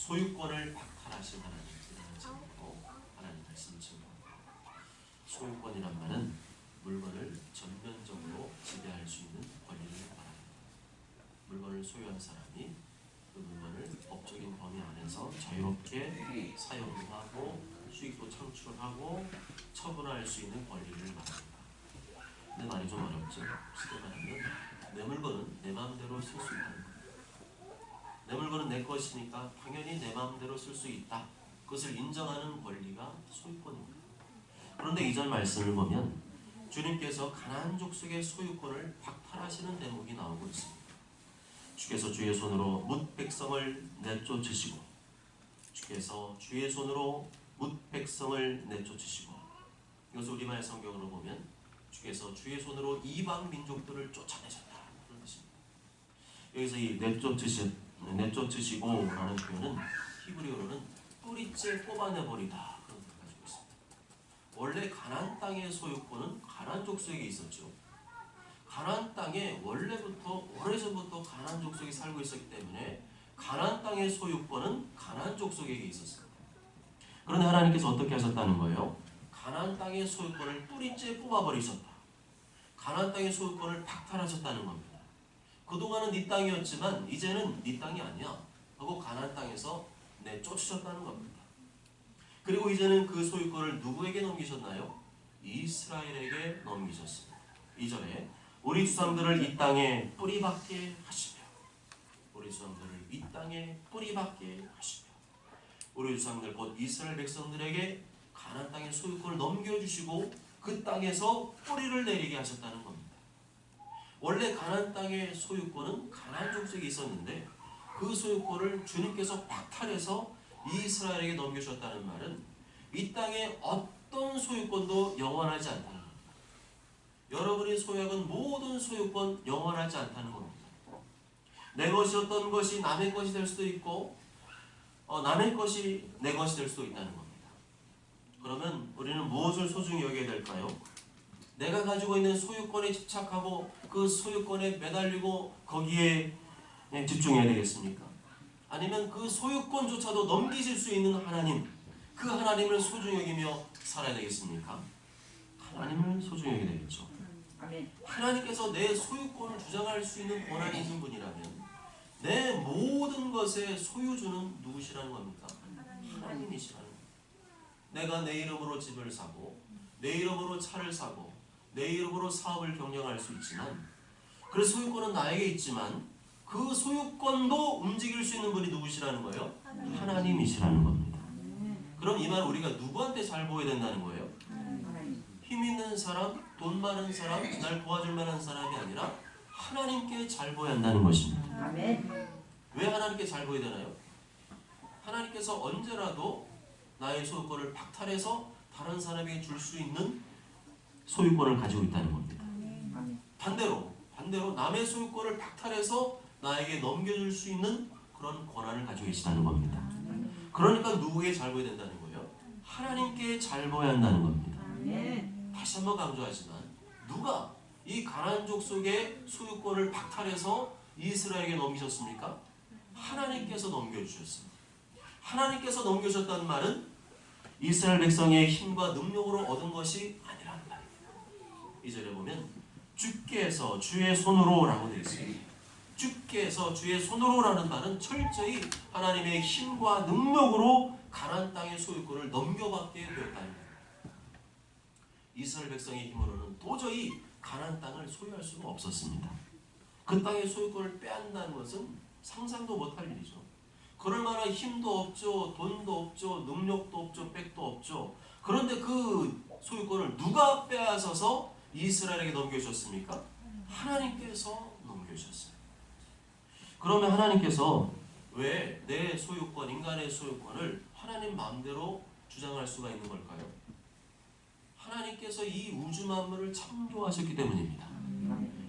소유권을 박탈하신 하나님이라는 제목으로 하나님 말씀을 증거합니다. 소유권이란 말은 물건을 전면적으로 지배할 수 있는 권리를 말합니다. 물건을 소유한 사람이 그 물건을 법적인 범위 안에서 자유롭게 사용하고 수익도 창출하고 처분할 수 있는 권리를 말합니다. 근데 말이 좀 어렵죠. 쉽게 말하면 내 물건은 내 마음대로 쓸 수 있다는 겁니다. 내 물건은 내 것이니까 당연히 내 마음대로 쓸 수 있다. 그것을 인정하는 권리가 소유권입니다. 그런데 2절 말씀을 보면 주님께서 가나안 족속의 소유권을 박탈하시는 대목이 나오고 있습니다. 주께서 주의 손으로 뭇 백성을 내쫓으시고, 주께서 주의 손으로 뭇 백성을 내쫓으시고, 이것을 우리말 성경으로 보면 주께서 주의 손으로 이방 민족들을 쫓아내셨다 그런 뜻입니다. 여기서 이 내쫓으시고라는 표현은 히브리어로는 뿌리째 뽑아내버리다 그런 뜻을 가지고 있습니다. 원래 가나안 땅의 소유권은 가나안 족속에게 있었죠. 가나안 땅에 원래부터 오래전부터 가나안 족속이 살고 있었기 때문에 가나안 땅의 소유권은 가나안 족속에게 있었습니다. 그런데 하나님께서 어떻게 하셨다는 거예요? 가나안 땅의 소유권을 뿌리째 뽑아버리셨다. 가나안 땅의 소유권을 박탈하셨다는 겁니다. 그동안은 네 땅이었지만 이제는 네 땅이 아니야 하고 가나안 땅에서 내쫓으셨다는 겁니다. 그리고 이제는 그 소유권을 누구에게 넘기셨나요? 이스라엘에게 넘기셨습니다. 2절에 우리 조상들을 이 땅에 뿌리박게 하시며, 우리 조상들을 이 땅에 뿌리박게 하시며, 우리 조상들 곧 이스라엘 백성들에게 가나안 땅의 소유권을 넘겨주시고 그 땅에서 뿌리를 내리게 하셨다는 겁니다. 원래 가나안 땅의 소유권은 가나안 족속에 있었는데 그 소유권을 주님께서 박탈해서 이스라엘에게 넘겨주셨다는 말은 이 땅의 어떤 소유권도 영원하지 않다는 겁니다. 여러분이 소유하는 모든 소유권 영원하지 않다는 겁니다. 내 것이었던 것이 남의 것이 될 수도 있고 남의 것이 내 것이 될 수도 있다는 겁니다. 그러면 우리는 무엇을 소중히 여겨야 될까요? 내가 가지고 있는 소유권에 집착하고 그 소유권에 매달리고 거기에 집중해야 되겠습니까? 아니면 그 소유권조차도 넘기실 수 있는 하나님, 그 하나님을 소중히 여기며 살아야 되겠습니까? 하나님을 소중히 여겨야 되겠죠. 하나님께서 내 소유권을 주장할 수 있는 권한이 있는 분이라면 내 모든 것의 소유주는 누구시라는 겁니까? 하나님이시라는 겁니다. 내가 내 이름으로 집을 사고 내 이름으로 차를 사고 내 이름으로 사업을 경영할 수 있지만 그 소유권은 나에게 있지만 그 소유권도 움직일 수 있는 분이 누구시라는 거예요? 하나님이시라는 겁니다. 그럼 이 말 우리가 누구한테 잘 보여야 된다는 거예요? 힘 있는 사람, 돈 많은 사람, 날 도와줄 만한 사람이 아니라 하나님께 잘 보여야 한다는 것입니다. 왜 하나님께 잘 보여야 되나요? 하나님께서 언제라도 나의 소유권을 박탈해서 다른 사람에게 줄 수 있는 소유권을 가지고 있다는 겁니다. 반대로 남의 소유권을 박탈해서 나에게 넘겨줄 수 있는 그런 권한을 가지고 계시다는 겁니다. 그러니까 누구에게 잘 보여야 된다는 거예요? 하나님께 잘 보여야 한다는 겁니다. 다시 한번 강조하지만 누가 이 가나안 족속의 소유권을 박탈해서 이스라엘에게 넘기셨습니까? 하나님께서 넘겨주셨습니다. 하나님께서 넘겨주셨다는 말은 이스라엘 백성의 힘과 능력으로 얻은 것이 아니라는 말입니다. 2절에 보면 주께서 주의 손으로 라고 되어 있습니다. 주께서 주의 손으로 라는 말은 철저히 하나님의 힘과 능력으로 가나안 땅의 소유권을 넘겨받게 되었다는 겁니다. 이스라엘 백성의 힘으로는 도저히 가나안 땅을 소유할 수가 없었습니다. 그 땅의 소유권을 빼앗는다는 것은 상상도 못할 일이죠. 그럴 만한 힘도 없죠. 돈도 없죠. 능력도 없죠. 백도 없죠. 그런데 그 소유권을 누가 빼앗아서 이스라엘에게 넘겨주셨습니까? 하나님께서 넘겨주셨어요. 그러면 하나님께서 왜 내 소유권, 인간의 소유권을 하나님 마음대로 주장할 수가 있는 걸까요? 하나님께서 이 우주 만물을 창조하셨기 때문입니다.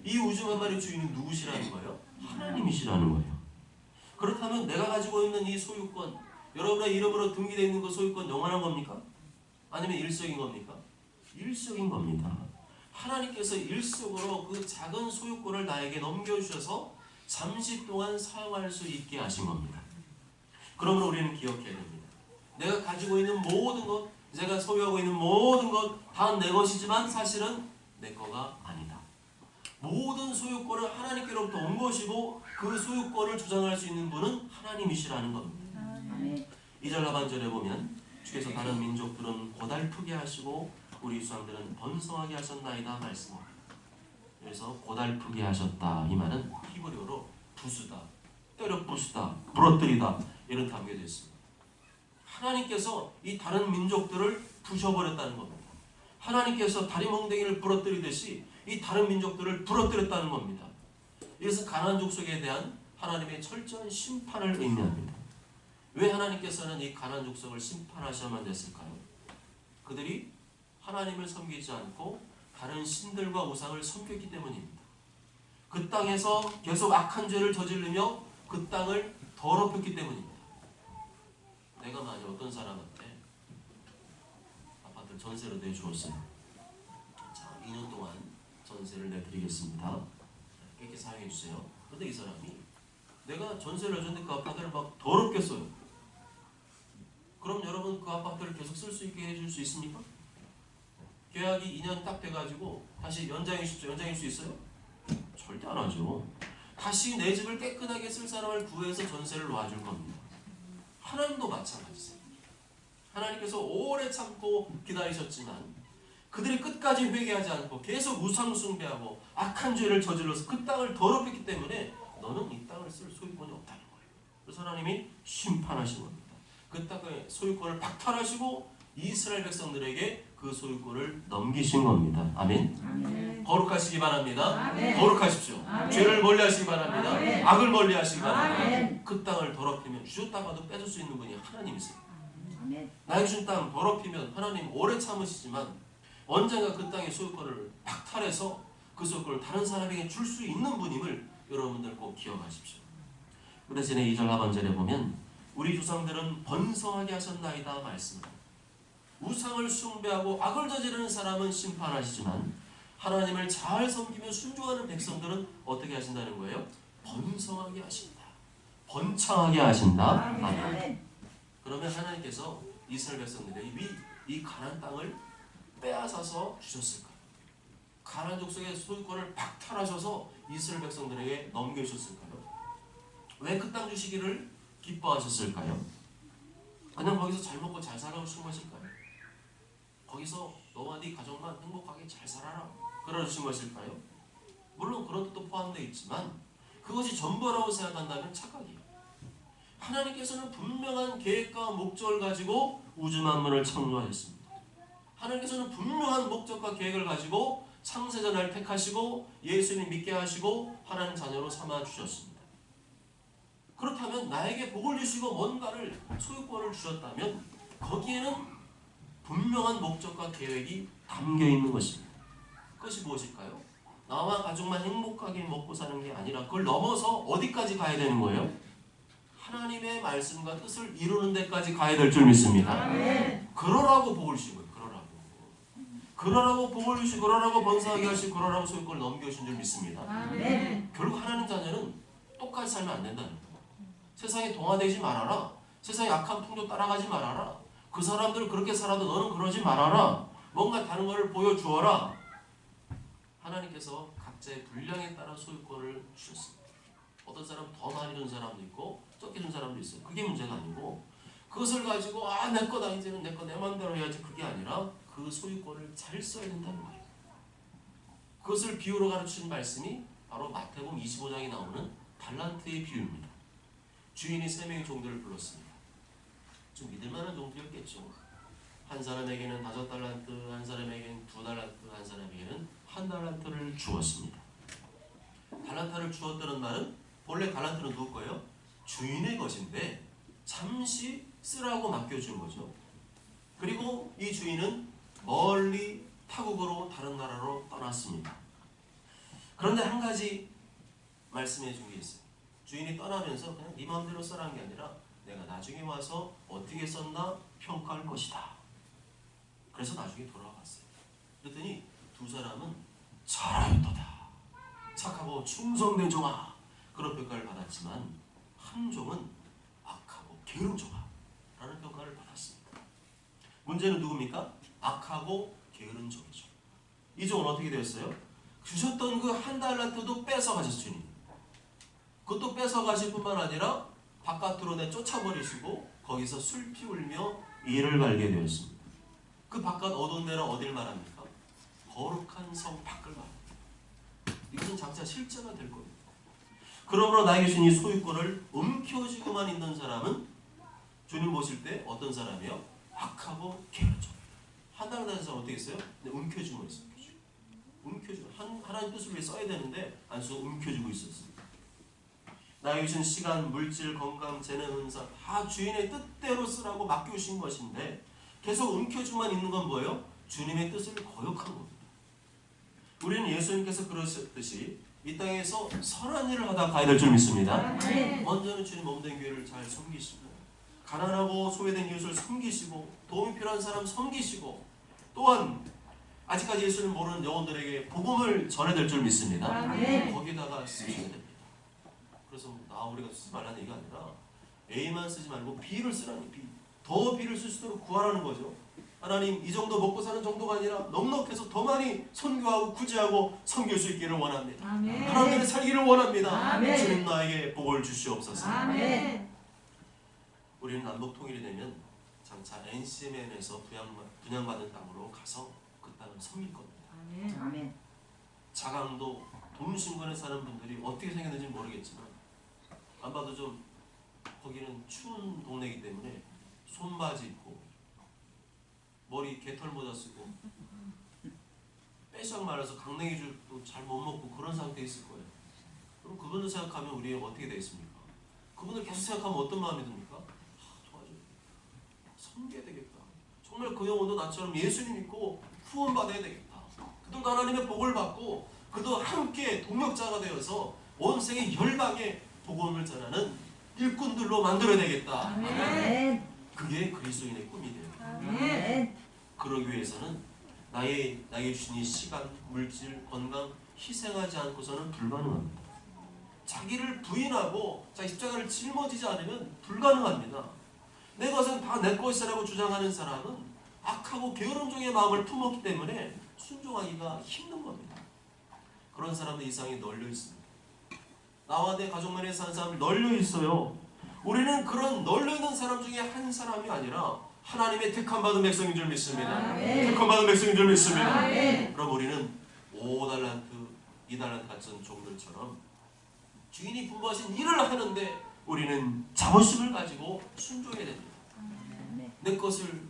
이 우주 만물의 주인은 누구시라는 거예요? 하나님이시라는 거예요. 그렇다면 내가 가지고 있는 이 소유권, 여러분의 이름으로 등기되어 있는 그 소유권 영원한 겁니까? 아니면 일시적인 겁니까? 일시적인 겁니다. 하나님께서 일시적으로 그 작은 소유권을 나에게 넘겨주셔서 잠시 동안 사용할 수 있게 하신 겁니다. 그러므로 우리는 기억해야 됩니다. 내가 가지고 있는 모든 것, 제가 소유하고 있는 모든 것 다 내 것이지만 사실은 내 거가 아니다. 모든 소유권은 하나님께로부터 온 것이고 그 소유권을 주장할 수 있는 분은 하나님이시라는 겁니다. 2절 하반절에 보면 주께서 다른 민족들은 고달프게 하시고 우리 수상들은 번성하게 하셨나이다 말씀합니다. 그래서 고달프게 하셨다 이 말은 히브리어로 부수다, 때려 부수다, 부러뜨리다 이런 단어가 되어 있습니다. 하나님께서 이 다른 민족들을 부셔버렸다는 겁니다. 하나님께서 다리몽댕이를 부러뜨리듯이 이 다른 민족들을 부러뜨렸다는 겁니다. 이것은 가나안 족속에 대한 하나님의 철저한 심판을 의미합니다. 왜 하나님께서는 이 가나안 족속을 심판하셔야만 됐을까요? 그들이 하나님을 섬기지 않고 다른 신들과 우상을 섬겼기 때문입니다. 그 땅에서 계속 악한 죄를 저지르며 그 땅을 더럽혔기 때문입니다. 내가 만약 어떤 사람한테 아파트를 전세로 내주었어요. 자, 2년 동안 전세를 내드리겠습니다. 이렇게 사용해 주세요. 그런데 이 사람이 내가 전세를 내줬는데 그 아파트를 막 더럽게 써요. 그럼 여러분 그 아파트를 계속 쓸 수 있게 해줄 수 있습니까? 계약이 2년 딱 돼가지고 다시 연장일 수 있어요? 절대 안 하죠. 다시 내 집을 깨끗하게 쓸 사람을 구해서 전세를 놔줄 겁니다. 하나님도 마찬가지세요. 하나님께서 오래 참고 기다리셨지만 그들이 끝까지 회개하지 않고 계속 우상 숭배하고 악한 죄를 저질러서 그 땅을 더럽혔기 때문에 너는 이 땅을 쓸 소유권이 없다는 거예요. 그래서 하나님이 심판하신 겁니다. 그 땅의 소유권을 박탈하시고 이스라엘 백성들에게 그 소유권을 넘기신 겁니다. 아멘. 아멘. 거룩하시기 바랍니다. 아멘. 거룩하십시오. 아멘. 죄를 멀리하시기 바랍니다. 아멘. 악을 멀리하시기 바랍니다. 아멘. 그 땅을 더럽히면 주셨다가도 뺏을 수 있는 분이 하나님이세요. 아멘. 나의 준 땅 더럽히면 하나님 오래 참으시지만 언젠가 그 땅의 소유권을 박탈해서 그 소유권을 다른 사람에게 줄 수 있는 분임을 여러분들 꼭 기억하십시오. 그래서 2절 하반절에 보면 우리 조상들은 번성하게 하셨나이다 말씀합니다. 우상을 숭배하고 악을 저지르는 사람은 심판하시지만 하나님을 잘 섬기며 순종하는 백성들은 어떻게 하신다는 거예요? 번성하게 하신다. 번창하게 하신다. 아멘. 그러면 하나님께서 이스라엘 백성들에게 이 가나안 땅을 빼앗아서 주셨을까요? 가나안 족속의 소유권을 박탈하셔서 이스라엘 백성들에게 넘겨주셨을까요? 왜 그 땅 주시기를 기뻐하셨을까요? 그냥 거기서 잘 먹고 잘 살아고 주신 것일까요? 거기서 너와 네 가족만 행복하게 잘 살아라 그러신 것일까요? 물론 그런 뜻도 포함되어 있지만 그것이 전부라고 생각한다면 착각이에요. 하나님께서는 분명한 계획과 목적을 가지고 우주 만물을 창조하셨습니다. 하나님께서는 분명한 목적과 계획을 가지고 창세전 날 택하시고 예수님 믿게 하시고 하나님 자녀로 삼아 주셨습니다. 그렇다면 나에게 복을 주시고 뭔가를 소유권을 주셨다면 거기에는 분명한 목적과 계획이 담겨 있는 것입니다. 그것이 무엇일까요? 나와 가족만 행복하게 먹고 사는 게 아니라 그걸 넘어서 어디까지 가야 되는 거예요? 하나님의 말씀과 뜻을 이루는 데까지 가야 될 줄 믿습니다. 아멘. 그러라고 복을 주시고요. 그러라고 복을 주시고 그러라고 번성하게 하시고 그러라고 소유권을 넘겨주신 줄 믿습니다. 아멘. 결국 하나님 자녀는 똑같이 살면 안 된다는 거예요. 세상에 동화되지 말아라. 세상에 악한 풍조 따라가지 말아라. 그 사람들은 그렇게 살아도 너는 그러지 말아라. 뭔가 다른 것을 보여주어라. 하나님께서 각자의 분량에 따라 소유권을 주셨습니다. 어떤 사람은 더 많이 준 사람도 있고 적게 준 사람도 있어요. 그게 문제가 아니고 그것을 가지고 내 거다 이제는 내 거 내 맘대로 해야지 그게 아니라 그 소유권을 잘 써야 된다는 거예요. 그것을 비유로 가르치는 말씀이 바로 마태복음 25장에 나오는 달란트의 비유입니다. 주인이 3명의 종들을 불렀습니다. 좀 믿을만한 종들이었겠죠. 한 사람에게는 5달란트, 한 사람에게는 2달란트, 한 사람에게는 1달란트를 주었습니다. 달란트를 주었다는 말은 본래 달란트는 누구 거예요? 주인의 것인데 잠시 쓰라고 맡겨준 거죠. 그리고 이 주인은 멀리 타국으로 다른 나라로 떠났습니다. 그런데 한 가지 말씀해 준 게 있어요. 주인이 떠나면서 그냥 네 마음대로 써라는 게 아니라 내가 나중에 와서 어떻게 썼나 평가할 것이다. 그래서 나중에 돌아왔어요. 그랬더니 두 사람은 잘하였도다. 착하고 충성된 종아. 그런 평가를 받았지만 한 종은 악하고 게으름져가 라는 평가를 받았습니다. 문제는 누굽니까? 악하고 게으른 종이죠. 이 종은 어떻게 되었어요? 주셨던 그 한 달란트도 뺏어가셨어요. 주님. 그것도 뺏어가실 뿐만 아니라 바깥으로 쫓아버리시고 거기서 술 피울며 이를 갈게 되었습니다. 그 바깥 어두운 데는 어딜 말합니까? 거룩한 성 밖을 말합니다. 이것은 장차 실제가 될 겁니다. 그러므로 나에게 주신 이 소유권을 움켜쥐고만 있는 사람은 주님 보실 때 어떤 사람이요? 악하고 게으르죠. 한다는 사람 어떻게 했어요? 움켜쥐고 있어요. 움켜쥐고 하나님 뜻을 위해 써야 되는데 안 쓰고 움켜쥐고 있었습니다. 나에게 주신 시간, 물질, 건강, 재능, 은사 다 주인의 뜻대로 쓰라고 맡겨주신 것인데 계속 움켜쥐고만 있는 건 뭐예요? 주님의 뜻을 거역한 겁니다. 우리는 예수님께서 그러셨듯이 이 땅에서 선한 일을 하다 가야 될 줄 믿습니다. 먼저는 주님 몸된 교회를 잘 섬기시고 가난하고 소외된 이웃을 섬기시고 도움이 필요한 사람 섬기시고 또한 아직까지 예수를 모르는 영혼들에게 복음을 전해야 될 줄 믿습니다. 거기다가 쓰셔야 됩니다. 그래서 우리가 쓰지 말라는 얘기가 아니라 A만 쓰지 말고 B를 쓰라니 B. 더 B를 쓸 수 있도록 구하라는 거죠. 하나님 이 정도 먹고 사는 정도가 아니라 넉넉해서 더 많이 선교하고 구제하고 섬길 수 있기를 원합니다. 하나님의 살기를 원합니다. 주님 나에게 복을 주시옵소서. 우리는 남북 통일이 되면 장차 NCMN에서 분양받은 땅으로 가서 그 땅을 섬길 겁니다. 자강도 동신군에 사는 분들이 어떻게 생겼는지 모르겠지만 안 봐도 좀 거기는 추운 동네이기 때문에 손바지 입고 머리 개털 모자 쓰고 빼샥 말아서 강냉이죽도 잘 못 먹고 그런 상태에 있을 거예요. 그럼 그분을 생각하면 우리 어떻게 되겠습니까? 그분을 계속 생각하면 어떤 마음이 듭니까? 섬겨야 되겠다. 정말 그 영혼도 나처럼 예수님 믿고 후원받아야 되겠다. 그들도 하나님의 복을 받고 그도 함께 동역자가 되어서 온 세계 열방에 복음을 전하는 일꾼들로 만들어야 되겠다. 그게 그리스도인의 꿈이 돼요. 그러기 위해서는 나에게 주신 이 시간, 물질, 건강 희생하지 않고서는 불가능합니다. 자기를 부인하고 자기 십자가를 짊어지지 않으면 불가능합니다. 내 것은 다 내 것이라고 주장하는 사람은 악하고 게으른 종의 마음을 품었기 때문에 순종하기가 힘든 겁니다. 그런 사람들 이 세상에 널려 있습니다. 나와 내 가족만에 사는 사람 널려 있어요. 우리는 그런 널려 있는 사람 중에 한 사람이 아니라 하나님의 택함받은 백성인 줄 믿습니다. 택함받은 백성인 줄 믿습니다. 그럼 우리는 5달란트, 2달란트 같은 종들처럼 주인이 분부하신 일을 하는데 우리는 자부심을 가지고 순종해야 됩니다. 내 것을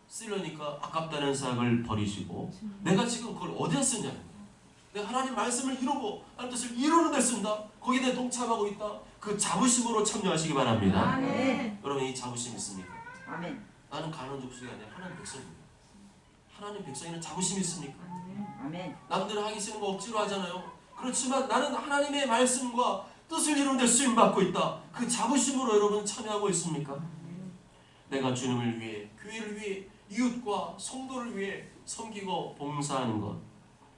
쓰려니까 아깝다는 생각을 버리시고 내가 지금 그걸 어디에 쓰냐, 내가 하나님 말씀을 이루고 하나님 뜻을 이루는 데 쓴다, 거기에 대해 동참하고 있다, 그 자부심으로 참여하시기 바랍니다. 여러분 이 자부심 있습니까? 나는 가난한 족속이 아니라 하나님 백성입니다. 하나님 백성에는 자부심이 있습니까? 남들은 하기 싫은 거 억지로 하잖아요. 그렇지만 나는 하나님의 말씀과 뜻을 이루는 데 쓰임받고 있다. 그 자부심으로 여러분 참여하고 있습니까? 내가 주님을 위해, 교회를 위해, 이웃과 성도를 위해 섬기고 봉사하는 것,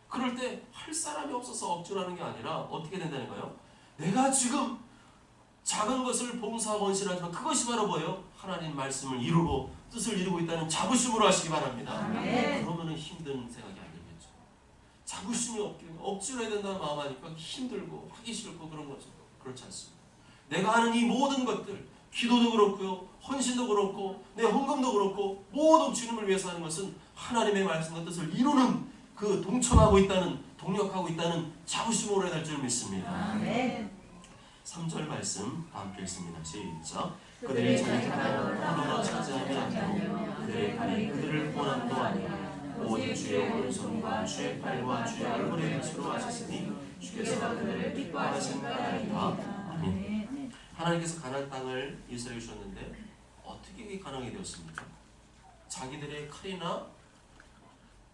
그럴 때 할 사람이 없어서 억지로 하는 게 아니라 어떻게 된다는 거예요? 내가 지금 작은 것을 봉사하고 헌신하지만 그것이 바로 뭐예요? 하나님 말씀을 이루고 뜻을 이루고 있다는 자부심으로 하시기 바랍니다. 그러면 힘든 생각이 안 들겠죠. 자부심이 없기는 억지로 해야 된다는 마음 하니까 힘들고 하기 싫고 그런 거죠. 그렇지 않습니다. 내가 하는 이 모든 것들, 기도도 그렇고요, 헌신도 그렇고 내 헌금도 그렇고 모든 주님을 위해서 하는 것은 하나님의 말씀과 뜻을 이루는 그 동참하고 있다는, 동력하고 있다는 자부심으로 해야 될 줄 믿습니다. 3절 말씀 다 함께 읽습니다. 시작. 그들이 자기 가난을 차지하지 않고 그들의 팔이 그들을 구원함도 아니라 오직 주의 오른손과 주의 팔과 주의 얼굴에 빛으로 하셨으니 주께서 그들을 기뻐하신 까닭이다. 아멘. 하나님께서 가나안 땅을 이스라엘에 주셨는데 어떻게 가능하게 되었습니까? 자기들의 칼이나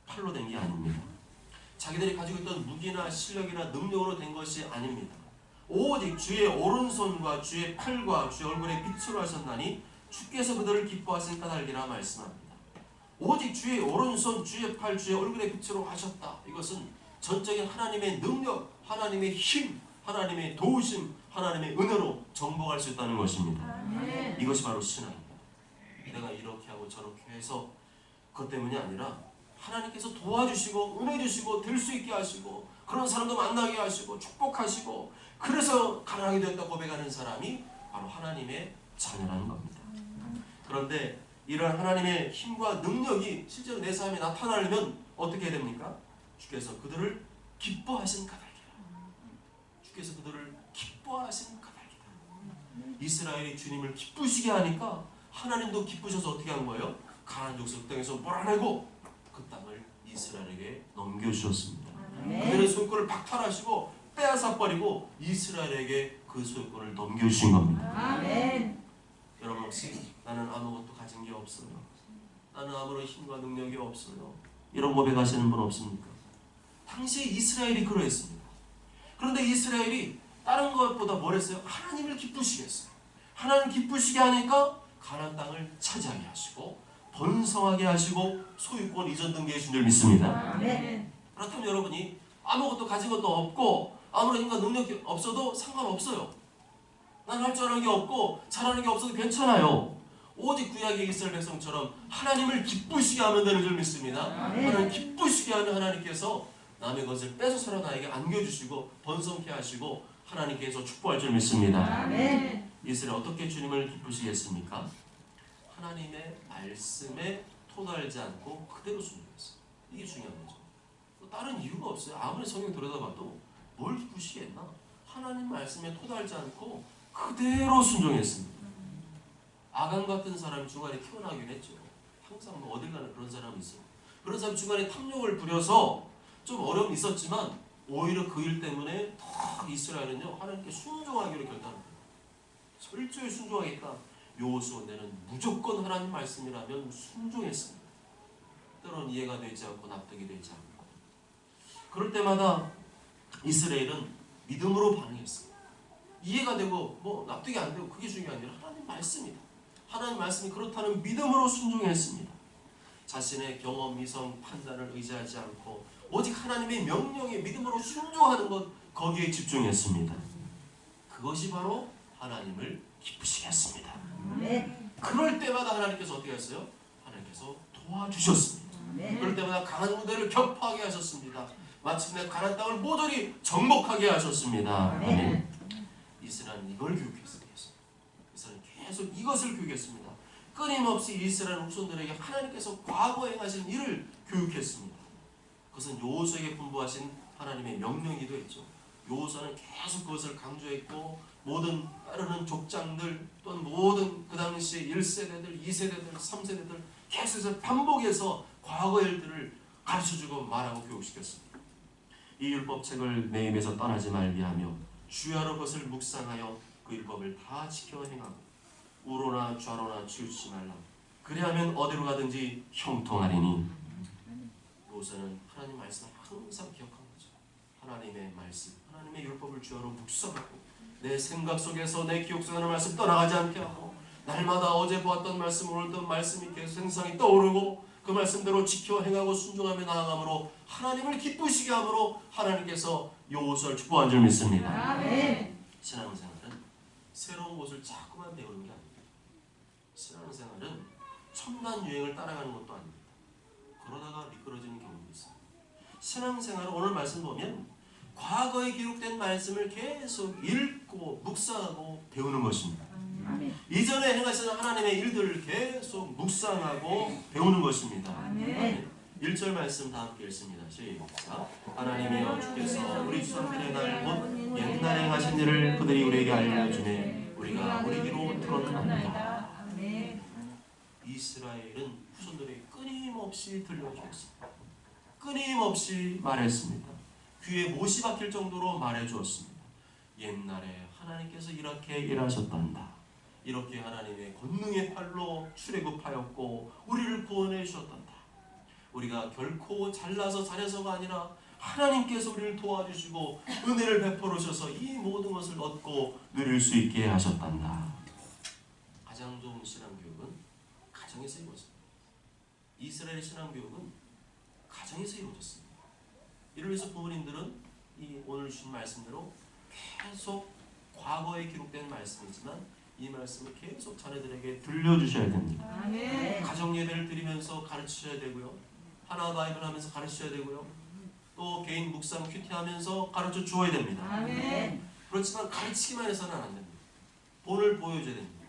팔로 된 게 아닙니다. 자기들이 가지고 있던 무기나 실력이나 능력으로 된 것이 아닙니다. 오직 주의 오른손과 주의 팔과 주의 얼굴에 빛으로 하셨나니 주께서 그들을 기뻐하신 까닭이라 말씀합니다. 오직 주의 오른손, 주의 팔, 주의 얼굴에 빛으로 하셨다. 이것은 전적인 하나님의 능력, 하나님의 힘, 하나님의 도우심, 하나님의 은혜로 정복할 수 있다는 것입니다. 아멘. 이것이 바로 신앙입니다. 내가 이렇게 하고 저렇게 해서 그것 때문이 아니라 하나님께서 도와주시고 은혜 주시고 될 수 있게 하시고 그런 사람도 만나게 하시고 축복하시고 그래서 가난하게 되었다 고백하는 사람이 바로 하나님의 자녀라는 겁니다. 그런데 이러한 하나님의 힘과 능력이 실제로 내 삶에 나타나려면 어떻게 해야 됩니까? 주께서 그들을 기뻐하신 까닭이라. 주께서 그들을 기뻐하신 까닭이다. 이스라엘이 주님을 기쁘시게 하니까 하나님도 기쁘셔서 어떻게 한 거예요? 가나안 족속 땅에서 몰아내고 그 땅을 이스라엘에게 넘겨주셨습니다. 그들의 소유권을 박탈하시고 빼앗아 버리고 이스라엘에게 그 소유권을 넘겨주신 겁니다. 아멘. 여러분 혹시 나는 아무것도 가진 게 없어요. 나는 아무런 힘과 능력이 없어요. 이런 고백하시는 분 없습니까? 당시에 이스라엘이 그러했습니다. 그런데 이스라엘이 다른 것보다 뭘 했어요? 하나님을 기쁘시게 했어요. 하나님을 기쁘시게 하니까 가나안 땅을 차지하게 하시고 번성하게 하시고 소유권 이전 등기해 준 줄 믿습니다. 아멘. 그렇다면 여러분이 아무것도 가진 것도 없고 아무런 힘과 능력이 없어도 상관없어요. 난 할 줄 아는 게 없고 잘하는 게 없어도 괜찮아요. 오직 구약의 이스라엘 백성처럼 하나님을 기쁘시게 하면 되는 줄 믿습니다. 하나님 기쁘시게 하면 하나님께서 남의 것을 뺏어서라 나에게 안겨주시고 번성케 하시고 하나님께서 축복할 줄 믿습니다. 아멘. 이스라엘 어떻게 주님을 기쁘시게 했습니까? 하나님의 말씀에 토달지 않고 그대로 순종했어요. 이게 중요한 거죠. 또 다른 이유가 없어요. 아무리 성경 들여다봐도 뭘 기쁘시게 했나? 하나님 말씀에 토달지 않고 그대로 순종했습니다. 아간 같은 사람이 중간에 튀어나오긴 했죠. 항상 뭐 어딜 가나 그런 사람이 있어요. 그런 사람이 중간에 탐욕을 부려서 좀 어려움이 있었지만 오히려 그 일 때문에 더 이스라엘은요 하나님께 순종하기로 결단합니다. 철저히 순종하겠다. 여호수아 때는 무조건 하나님 말씀이라면 순종했습니다. 때로는 이해가 되지 않고 납득이 되지 않고 그럴 때마다 이스라엘은 믿음으로 반응했습니다. 이해가 되고 뭐 납득이 안 되고 그게 중요한 게 아니라 하나님 말씀이다. 하나님 말씀이 그렇다는 믿음으로 순종했습니다. 자신의 경험, 이성, 판단을 의지하지 않고 오직 하나님의 명령에 믿음으로 순종하는 것 거기에 집중했습니다. 그것이 바로 하나님을 기쁘시게 했습니다. 아멘. 그럴 때마다 하나님께서 어떻게 했어요? 하나님께서 도와주셨습니다. 그럴 때마다 강한 무대를 격파하게 하셨습니다. 마침내 가나안 땅을 모조리 정복하게 하셨습니다. 아멘. 이스라엘은 이걸 교육했습니다. 이스라엘은 계속 이것을 교육했습니다. 끊임없이 이스라엘 후손들에게 하나님께서 과거에 행하신 일을 교육했습니다. 그것은 여호수아에게 분부하신 하나님의 명령이기도 했죠. 여호수아는 계속 그것을 강조했고 모든 따르는 족장들 또는 모든 그 당시 1세대들, 2세대들, 3세대들 계속해서 반복해서 과거의 일들을 가르쳐주고 말하고 교육시켰습니다. 이 율법책을 내 입에서 떠나지 말게 하며 주야로 그것을 묵상하여 그 율법을 다 지켜 행하고 우로나 좌로나 치우치지 말라. 그리하면 어디로 가든지 형통하리니. 여호수아는 하나님 말씀을 항상 기억한 거죠. 하나님의 말씀, 하나님의 율법을 주야로 묵상하고 내 생각 속에서 내 기억 속에 하는 말씀 떠나가지 않게 하고 날마다 어제 보았던 말씀, 오늘 던 말씀이 계속 생생히 떠오르고 그 말씀대로 지켜 행하고 순종하며 나아감으로 하나님을 기쁘시게 함으로 하나님께서 여호수아를 축복한 줄 믿습니다. 아멘. 신앙생활은 새로운 것을 자꾸만 배우는 게 아닙니다. 신앙생활은 첨단 유행을 따라가는 것도 아닙니다. 그러다가 미끄러지는 경우도 있어요. 신앙생활은 오늘 말씀 보면 과거에 기록된 말씀을 계속 읽고 묵상하고 배우는 것입니다. 아멘. 이전에 행하시는 하나님의 일들을 계속 묵상하고 배우는 것입니다. 아멘. 1절 말씀 다 함께 읽습니다. 시작. 하나님이여 주께서 우리 조상들의 날 곧 옛날에 행하신 일을 그들이 우리에게 알려주매 우리가 우리 귀로 들었나이다. 아멘. 이스라엘은 후손들에게 끊임없이 들려주었습니다. 끊임없이 말했습니다. 귀에 못이 박힐 정도로 말해주었습니다. 옛날에 하나님께서 이렇게 일하셨단다. 이렇게 하나님의 권능의 팔로 출애굽하였고 우리를 구원해 주셨단다. 우리가 결코 잘나서 잘해서가 아니라 하나님께서 우리를 도와주시고 은혜를 베풀어 주셔서 이 모든 것을 얻고 누릴 수 있게 하셨단다. 가장 좋은 신앙교육은 가정에서 이루어집니다. 이스라엘의 신앙교육은 가정에서 이루어졌습니다. 이를 위해서 부모님들은 이 오늘 주신 말씀대로 계속 과거에 기록된 말씀이지만 이 말씀을 계속 자녀들에게 들려주셔야 됩니다. 아멘. 가정 예배를 드리면서 가르치셔야 되고요. 하나 바이블 하면서 가르치셔야 되고요. 또 개인 묵상 큐티하면서 가르쳐 주어야 됩니다. 아멘. 그렇지만 가르치기만 해서는 안 됩니다. 본을 보여줘야 됩니다.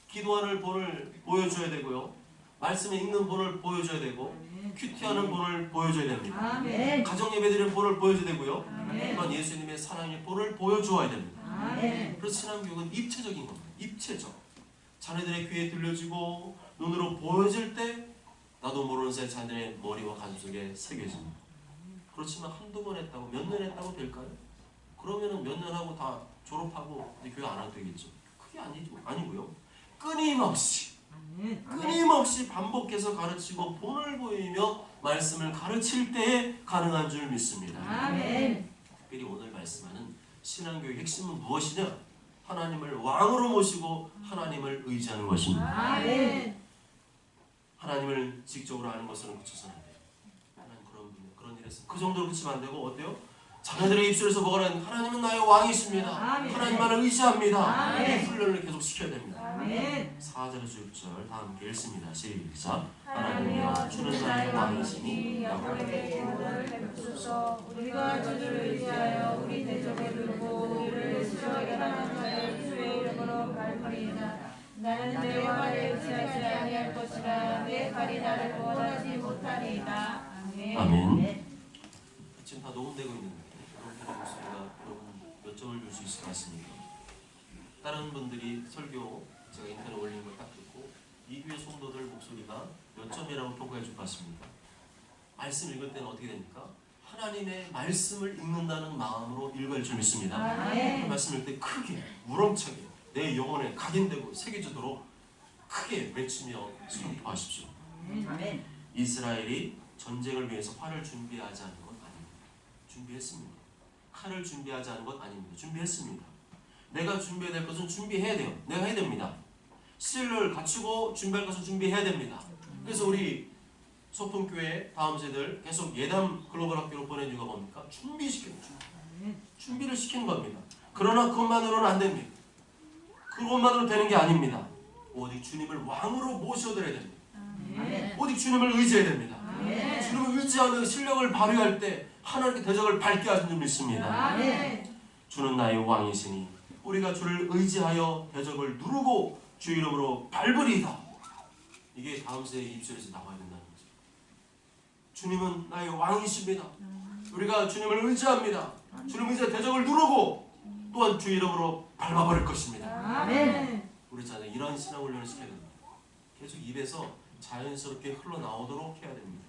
기도하는 본을 보여줘야 되고요. 말씀 읽는 본을 보여줘야 되고 큐티하는 본을 보여줘야 됩니다. 아멘. 가정 예배드리는 본을 보여줘야 되고요. 아멘. 또한 예수님의 사랑의 본을 보여주어야 됩니다. 아멘. 그래서 신앙교육은 입체적인 겁니다. 입체적. 자녀들의 귀에 들려지고 눈으로 보여질 때 나도 모르는 사이 자녀의 머리와 가슴속에 새겨집니다. 그렇지만 한두 번 했다고 몇 년 했다고 될까요? 그러면은 몇 년 하고 다 졸업하고 이제 교회 안 해도 되겠죠. 그게 아니고요. 끊임없이 반복해서 가르치고 본을 보이며 말씀을 가르칠 때에 가능한 줄 믿습니다. 아멘. 특별히 오늘 말씀하는 신앙교육의 핵심은 무엇이냐? 하나님을 왕으로 모시고 하나님을 의지하는 것입니다. 아멘. 하나님을 직접으로 아는 것으로 그쳐서는 안 돼요. 하나님 그런 일에서 그 정도로 그치면 안 되고 어때요? 자녀들의 입술에서 뭐가 나는 하나님은 나의 왕이십니다. 아멘. 하나님만을 의지합니다. 아멘. 이 훈련을 계속 시켜야 됩니다. 아멘. 4절에서 6절 다 함께 읽습니다. 시작. 하나님이여 주는 나의 왕이시니 야곱에게 구원을 베푸소서. 우리가 주를 의지하여 우리 대적을 누르고 우리를 시험하게 하는 자의 주의 이름으로 밟으리이다. 나는 내 말에 의지하지 아니할 것이라 내 칼이 나를 구원하지 못하리이다. 아멘. 아멘. 지금 다 녹음되고 있는데 여러분의 목소리가 여러분 몇 점을 줄 수 있을 것 같습니까? 다른 분들이 설교 제가 인터넷 올린 걸 딱 듣고 이 교회 성도들 목소리가 몇 점이라고 평가해 줄 것 같습니까? 말씀 읽을 때는 어떻게 됩니까? 하나님의 말씀을 읽는다는 마음으로 읽을 줄 믿습니다. 아멘. 말씀 읽을 때 크게 우렁차게 내 영혼에 각인되고 새겨지도록 크게 외치며 선포하십시오. 아멘. 이스라엘이 전쟁을 위해서 활을 준비하지 않은 건 아닙니다. 준비했습니다. 칼을 준비하지 않은 건 아닙니다. 준비했습니다. 내가 준비해야 될 것은 준비해야 돼요. 내가 해야 됩니다. 실을 갖추고 준비할 것을 준비해야 됩니다. 그래서 우리 소풍교회 다음 세대를 계속 예담 글로벌 학교로 보낸 이유가 뭡니까? 준비를 시키는 겁니다. 그러나 그것만으로는 안 됩니다. 그것만으로 되는 게 아닙니다. 오직 주님을 왕으로 모셔드려야 됩니다. 아멘. 오직 주님을 의지해야 됩니다. 아멘. 주님을 의지하는 실력을 발휘할 때 하나님께 대적을 밟게 하신 줄 믿습니다. 아멘. 주는 나의 왕이시니 우리가 주를 의지하여 대적을 누르고 주 이름으로 밟으리이다. 이게 다음 세대의 입술에서 나와야 된다는 거죠. 주님은 나의 왕이십니다. 우리가 주님을 의지합니다. 주님을 의지해 대적을 누르고 또한 주 이름으로 밟아버릴 것입니다. 아멘. 우리 자녀 이런 신앙 훈련을 시켜야 됩니다. 계속 입에서 자연스럽게 흘러나오도록 해야 됩니다.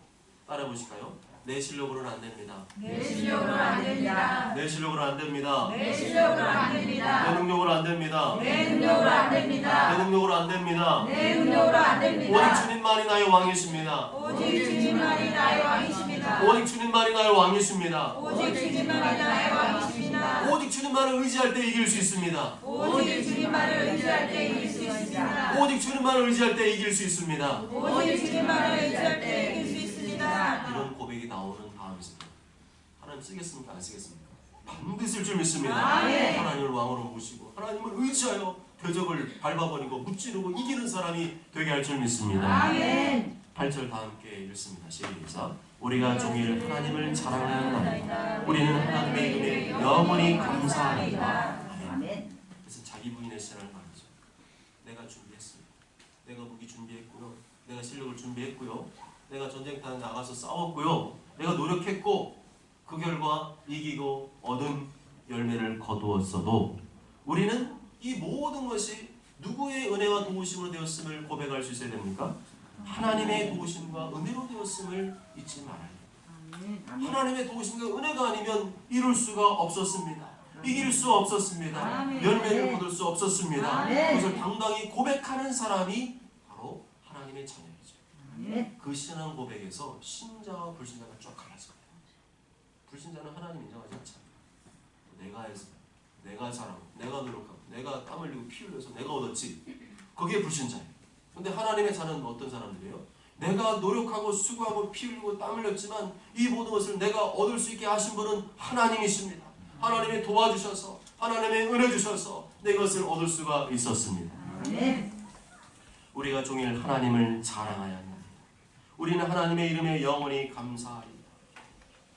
따라 보실까요? 내 실력으로는 안 됩니다. 내 실력으로 안 됩니다. 내 실력으로 안 됩니다. 내 실력으로 안 됩니다. 내 능력으로 안 됩니다. 내 능력으로 안 내 됩니다. 능력으로 안 됩니다. 내 능력으로 안 오직 됩니다. 주님만이 나의 왕이십니다. 오직 주님만이 나의 왕이십니다. 오직 주님만이 나의 왕이십니다. 오직 주님만이 나의 왕이십니다. 오직 주님만을 의지할 때 이길 수 있습니다. 오직 주님만을 의지할 때 이길 수 있습니다. 오직 주님만을 의지할 때 이길 수 있습니다. 오직 주님만을 의지할 때 이길 수 있습니다. 이런 고백이 나오는 다음 세대 하나님 쓰겠습니까? 안 쓰겠습니까? 반드시 쓸 줄 믿습니다. 아멘. 하나님을 왕으로 모시고 하나님을 의지하여 대적을 밟아버리고 무찌르고 이기는 사람이 되게 할 줄 믿습니다. 아멘. 8절 다 함께 읽습니다. 시작. 우리가 종일 하나님을 자랑하는 우리는 하나님의 이름에 영원히 감사하리라. 아멘. 그래서 자기 부인의 신앙을 말하죠. 내가 준비했어요. 내가 무기 준비했고요. 내가 실력을 준비했고요. 내가 전쟁터에 나가서 싸웠고요. 내가 노력했고 그 결과 이기고 얻은 열매를 거두었어도 우리는 이 모든 것이 누구의 은혜와 도우심으로 되었음을 고백할 수 있어야 됩니까? 하나님의 도우심과 은혜로 되었음을 잊지 말아야 됩니다. 하나님의 도우심과 은혜가 아니면 이룰 수가 없었습니다. 이길 수 없었습니다. 열매를 거둘 수 없었습니다. 그것을 당당히 고백하는 사람이 바로 하나님의 자녀이죠. 그 신앙 고백에서 신자와 불신자가 쫙 갈라져요. 불신자는 하나님 인정하지 않잖아요. 내가 해서, 내가 잘하고, 내가 노력하고, 내가 땀 흘리고 피 흘려서 내가 얻었지. 그게 불신자예요. 근데 하나님의 자녀는 어떤 사람들이에요? 내가 노력하고 수고하고 피 흘리고 땀 흘렸지만 이 모든 것을 내가 얻을 수 있게 하신 분은 하나님이십니다. 하나님이 도와주셔서 하나님의 은혜 주셔서 내 것을 얻을 수가 있었습니다. 아멘. 우리가 종일 하나님을 자랑하야 합니다. 우리는 하나님의 이름에 영원히 감사하리다.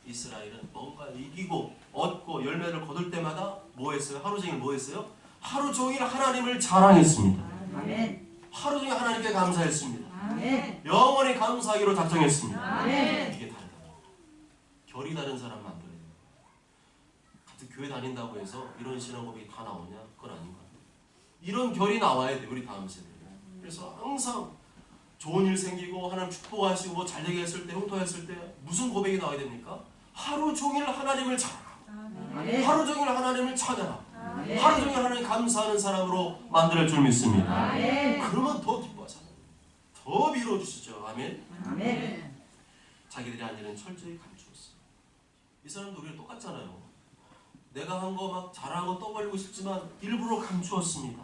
이스라엘은 뭔가 이기고 얻고 열매를 거둘 때마다 뭐 했어요? 하루 종일 뭐 했어요? 하루 종일 하나님을 자랑했습니다. 아멘. 하루 종일 하나님께 감사했습니다. 아멘. 영원히 감사하기로 작정했습니다. 아멘. 이게 다르다. 결이 다른 사람 만들어야 돼요. 같은 교회 다닌다고 해서 이런 신앙고백이 다 나오냐? 그건 아닌 것 같아요. 이런 결이 나와야 돼요. 우리 다음 세대에. 그래서 항상 좋은 일 생기고 하나님 축복하시고 뭐 잘되게 했을 때 형통했을 때 무슨 고백이 나와야 됩니까? 하루 종일 하나님을 자랑하고 아멘. 하루 종일 하나님을 찬양하고 아멘. 하루 종일 하나님 감사하는 사람으로 만들 줄 믿습니다. 아멘. 그러면 더 기뻐하잖아요. 더 밀어주시죠. 아멘. 아멘. 자기들이 한 일은 철저히 감추었어요. 이 사람도 우리랑 똑같잖아요. 내가 한 거 막 잘하고 떠벌리고 싶지만 일부러 감추었습니다.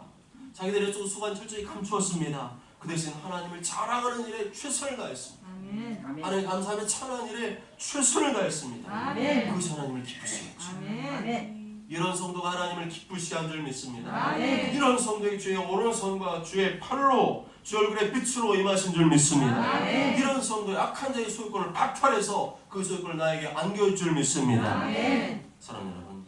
자기들의 수고한 철저히 감추었습니다. 그 대신 하나님을 자랑하는 일에 최선을 다했습니다. 아멘. 하나님 감사하며 찬양하는 일에 최선을 다했습니다. 아멘. 그것이 하나님을 기쁘시겠죠. 아멘. 이런 성도가 하나님을 기쁘시게 한 줄 믿습니다. 아멘. 이런 성도에게 주의 오른손과 주의 팔로 주 얼굴의 빛으로 임하신 줄 믿습니다. 아멘. 이런 성도의 악한 자의 소유권을 박탈해서 그 소유권을 나에게 안겨줄 줄 믿습니다. 아멘. 사랑하는 여러분,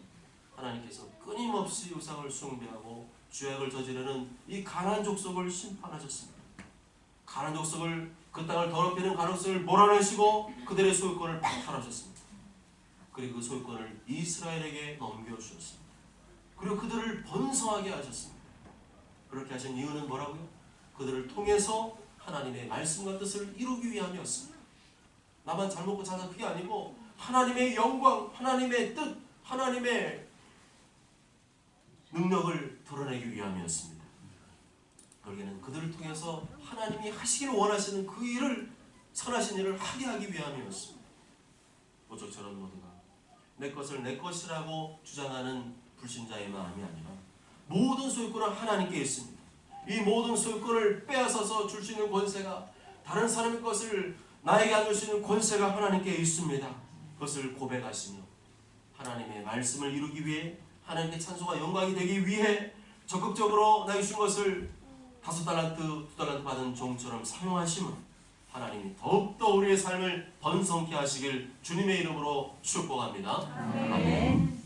하나님께서 끊임없이 우상을 숭배하고 죄악을 저지르는 이 가나안 족속을 심판하셨습니다. 가나안 족속을 그 땅을 더럽히는 가나안 족속을 몰아내시고 그들의 소유권을 박탈하셨습니다. 그리고 그 소유권을 이스라엘에게 넘겨주셨습니다. 그리고 그들을 번성하게 하셨습니다. 그렇게 하신 이유는 뭐라고요? 그들을 통해서 하나님의 말씀과 뜻을 이루기 위함이었습니다. 나만 잘 먹고 잘 사는 그게 아니고 하나님의 영광, 하나님의 뜻, 하나님의 능력을 드러내기 위함이었습니다. 결국에는 그들을 통해서 하나님이 하시기를 원하시는 그 일을, 선하신 일을 하게 하기 위함이었습니다. 모쪼처럼 모두가 내 것을 내 것이라고 주장하는 불신자의 마음이 아니라 모든 소유권은 하나님께 있습니다. 이 모든 소유권을 빼앗아서 줄 수 있는 권세가, 다른 사람의 것을 나에게 안줄 수 있는 권세가 하나님께 있습니다. 그것을 고백하시며 하나님의 말씀을 이루기 위해, 하나님께 찬송과 영광이 되기 위해 적극적으로 나에게 준 것을 5달란트, 2달란트 받은 종처럼 사용하심은 하나님이 더욱더 우리의 삶을 번성케 하시길 주님의 이름으로 축복합니다. 아멘.